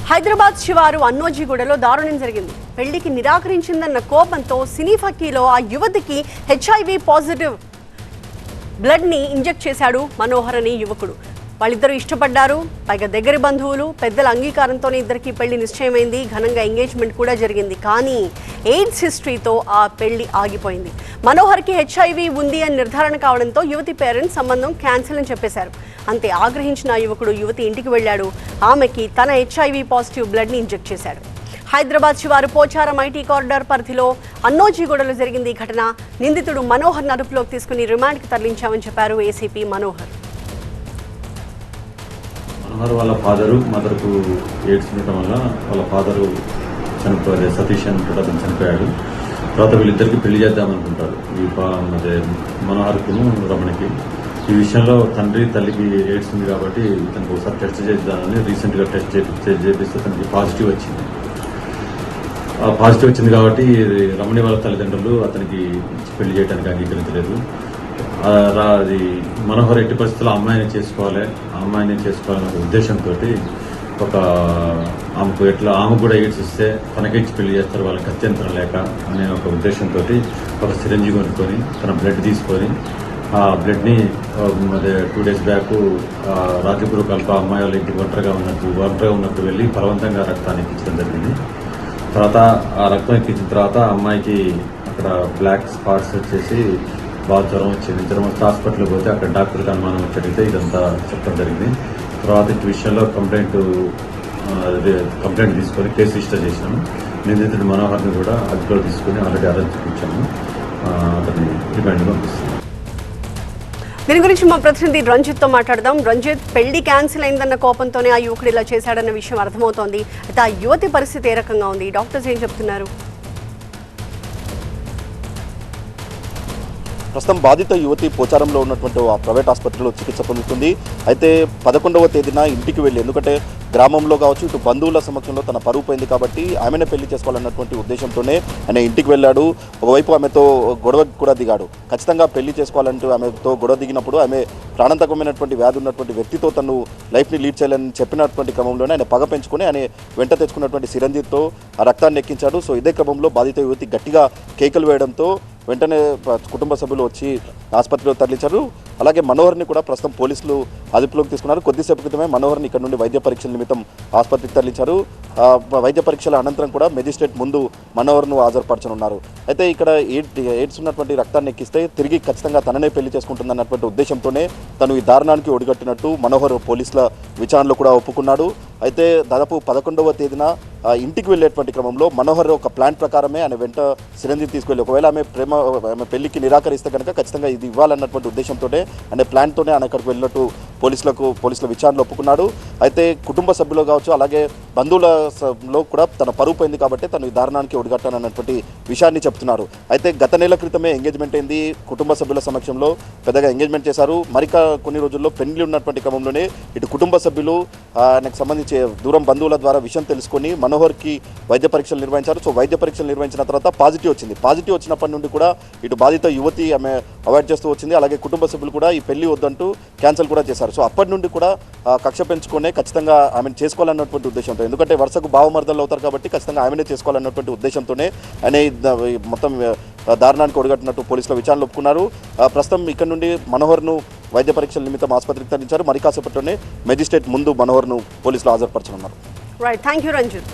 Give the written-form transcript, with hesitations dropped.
హైదరాబాద్ శివారు అన్నోజీగూడలో దారుణం జరిగింది. పెళ్లికి నిరాకరించిందన్న కోపంతో సినీ ఫకీలో ఆ యువతికి HIV పాజిటివ్ బ్లడ్ ని ఇంజెక్ట్ చేశాడు మనోహర్ అనే యువకుడు. వాళ్ళిద్దరూ ఇష్టపడ్డారు. పైగా దగ్గరి బంధువులు పెద్దల అంగీకారంతోనే ఇద్దరికి పెళ్లి నిశ్చయమైంది. ఘనంగా ఎంగేజ్మెంట్ కూడా జరిగింది. కానీ ఎయిడ్స్ హిస్టరీతో ఆ పెళ్లి ఆగిపోయింది. మనోహర్కి HIV ఉంది అని నిర్ధారణ కావడంతో యువతి పేరెంట్స్ సంబంధం క్యాన్సిల్ అని చెప్పేశారు. అంతే ఆగ్రహించిన ఆ యువకుడు యువతి ఇంటికి వెళ్ళాడు. ఆమెకి తన HIV పాజిటివ్ బ్లడ్ని ఇంజెక్ట్ చేశాడు. హైదరాబాద్ శివారు పోచారం ఐటీ కారిడార్ పరిధిలో అన్నోజీగూడలో జరిగింది ఈ ఘటన. నిందితుడు మనోహర్ను అదుపులోకి తీసుకుని రిమాండ్కి తరలించామని చెప్పారు ఏసీపీ మనోహర్. వాళ్ళ ఫాదరు మదర్కు ఎయిడ్స్ ఉండటం వల్ల వాళ్ళ ఫాదరు చనిపోయారు. సతీష్ అని అతను చనిపోయాడు. తర్వాత వీళ్ళిద్దరికి పెళ్లి చేద్దామనుకుంటారు. అదే మనోహర్కును రమణికి. ఈ విషయంలో తండ్రి తల్లికి ఎయిడ్స్ ఉంది కాబట్టి తనకు ఒకసారి టెస్ట్ చేద్దామని రీసెంట్గా టెస్ట్ చేపిస్తే తనకి పాజిటివ్ వచ్చింది. పాజిటివ్ వచ్చింది కాబట్టి రమణి వాళ్ళ తల్లిదండ్రులు అతనికి పెళ్లి చేయడానికి అంగీకరించలేదు. అది మనోహర్ ఎట్టి పరిస్థితుల్లో అమ్మాయిని చేసుకోవాలనే ఉద్దేశంతో ఆమెకు కూడా ఎయిడ్స్ ఇస్తే తనకే ఇచ్చి పెళ్లి చేస్తారు, వాళ్ళకి అత్యంతరం లేక అనే ఒక ఉద్దేశంతో ఒక సిరంజి కొనుక్కొని తన బ్లడ్ తీసుకొని ఆ బ్లడ్ని అదే 2 days బ్యాక్ రాజగురు కల్ప అమ్మాయి వాళ్ళ ఇంటికి ఒంటరిగా ఉన్నప్పుడు వెళ్ళి బలవంతంగా రక్తాన్ని ఎక్కించడం జరిగింది. తర్వాత ఆ రక్తం ఎక్కించిన తర్వాత అమ్మాయికి అక్కడ బ్లాక్ స్పాట్స్ వచ్చేసి బాగా జ్వరం వచ్చింది. జ్వరం వస్తే హాస్పిటల్కి పోతే అక్కడ డాక్టర్కి అనుమానం వచ్చేటైతే ఇదంతా చెప్పడం జరిగింది. తర్వాత ఈ విషయంలో కంప్లైంట్ తీసుకొని కేసు రిజిస్టర్ చేసినాము. నిందితుడు మనోహర్ని కూడా అదుపులో తీసుకుని ఆల్రెడీ అరెస్ట్ చేయించాము. అతన్ని రిమాండ్ పంపిస్తున్నాం. దీని గురించి మా ప్రతినిధి రంజిత్తో మాట్లాడదాం. రంజిత్, పెళ్లి క్యాన్సిల్ అయిందన్న కోపంతోనే ఆ యువకుడు ఇలా చేశాడన్న విషయం అర్థమవుతోంది. అయితే ఆ యువతి పరిస్థితి ఏ రకంగా ఉంది? డాక్టర్స్ ఏం చెప్తున్నారు? ప్రస్తుతం బాధిత యువతి పోచారంలో ఉన్నటువంటి ఆ ప్రైవేట్ ఆసుపత్రిలో చికిత్స పొందుతుంది. అయితే 11వ తేదీన ఇంటికి వెళ్ళి, ఎందుకంటే గ్రామంలో కావచ్చు ఇటు బంధువుల సమక్షంలో తన పరువు పోయింది కాబట్టి ఆమెనే పెళ్లి చేసుకోవాలన్నటువంటి ఉద్దేశంతోనే ఆయన ఇంటికి వెళ్ళాడు. ఒకవైపు ఆమెతో గొడవ కూడా దిగాడు. ఖచ్చితంగా పెళ్లి చేసుకోవాలంటూ ఆమెతో గొడవ దిగినప్పుడు ఆమె ప్రాణాంతకమైనటువంటి వ్యాధి ఉన్నటువంటి వ్యక్తితో తను లైఫ్ని లీడ్ చేయాలని చెప్పినటువంటి క్రమంలోనే ఆయన పగ పెంచుకొని ఆయన వెంట తెచ్చుకున్నటువంటి సిరంజితో ఆ రక్తాన్ని ఎక్కించాడు. సో ఇదే క్రమంలో బాధిత యువతి గట్టిగా కేకలు వేయడంతో వెంటనే కుటుంబ సభ్యులు వచ్చి ఆసుపత్రిలో తరలించారు. అలాగే మనోహర్ని కూడా ప్రస్తుతం పోలీసులు అదుపులోకి తీసుకున్నారు. కొద్దిసేపు క్రితమే మనోహర్ని ఇక్కడ నుండి వైద్య పరీక్షల నిమిత్తం ఆసుపత్రికి తరలించారు. వైద్య పరీక్షల అనంతరం కూడా మెజిస్ట్రేట్ ముందు మనోహర్ను హాజరుపరచనున్నారు. అయితే ఇక్కడ ఎయిడ్స్ ఉన్నటువంటి రక్తాన్ని ఎక్కిస్తే తిరిగి ఖచ్చితంగా తననే పెళ్లి చేసుకుంటుందన్నటువంటి ఉద్దేశంతోనే తను ఈ దారుణానికి ఒడిగట్టినట్టు మనోహర్ పోలీసుల విచారణలో కూడా ఒప్పుకున్నాడు. అయితే దాదాపు 11వ తేదీన ఇంటికి వెళ్ళేటువంటి క్రమంలో మనోహర్ ఒక ప్లాన్ ప్రకారమే ఆయన వెంట సిరంజి తీసుకెళ్ళి, ఒకవేళ ఆమె పెళ్లికి నిరాకరిస్తే కనుక ఖచ్చితంగా ఇది ఇవ్వాలన్నటువంటి ఉద్దేశంతోనే అనే ప్లాన్తోనే ఆయన అక్కడికి వెళ్ళినట్టు పోలీసుల విచారణలో ఒప్పుకున్నాడు. అయితే కుటుంబ సభ్యులు కావచ్చు, అలాగే బంధువులలో కూడా తన పరువు పోయింది కాబట్టి తను ఈ దారుణానికి ఒడిగట్టానన్నటువంటి విషయాన్ని చెప్తున్నారు. అయితే గత నెల క్రితమే ఎంగేజ్మెంట్ అయింది. కుటుంబ సభ్యుల సమక్షంలో పెద్దగా ఎంగేజ్మెంట్ చేశారు. కొన్ని రోజుల్లో పెళ్లి ఉన్నటువంటి క్రమంలోనే ఇటు కుటుంబ సభ్యులు ఆయనకు సంబంధించి దూరం బంధువుల ద్వారా విషయం తెలుసుకొని మనోహర్కి వైద్య పరీక్షలు నిర్వహించారు. సో వైద్య పరీక్షలు నిర్వహించిన తర్వాత పాజిటివ్ వచ్చింది. పాజిటివ్ వచ్చినప్పటి నుండి కూడా ఇటు బాధిత యువతి ఆమె అవాయిడ్ చేస్తూ వచ్చింది. అలాగే కుటుంబ సభ్యులు కూడా ఈ పెళ్లి వద్దంటూ క్యాన్సిల్ కూడా చేశారు. సో అప్పటి నుండి కూడా కక్ష పెంచుకునే ఖచ్చితంగా ఆమెను చేసుకోవాలన్నటువంటి ఉద్దేశంతో, ఎందుకంటే వరుసకు భావమర్దలు అవుతారు కాబట్టి ఖచ్చితంగా ఆమెనే చేసుకోవాలన్నటువంటి ఉద్దేశంతోనే ఆయన మొత్తం దారుణానికి ఒడిగట్టినట్టు పోలీసుల విచారణలు ఒప్పుకున్నారు. ప్రస్తుతం ఇక్కడ నుండి మనోహర్ను వైద్య పరీక్షల నిమిత్తం ఆసుపత్రికి తరలించారు. మరి కాసేపట్లోనే మెజిస్ట్రేట్ ముందు మనోహర్ను పోలీసులు హాజరుపరచనున్నారు. Right, thank you Ranjith.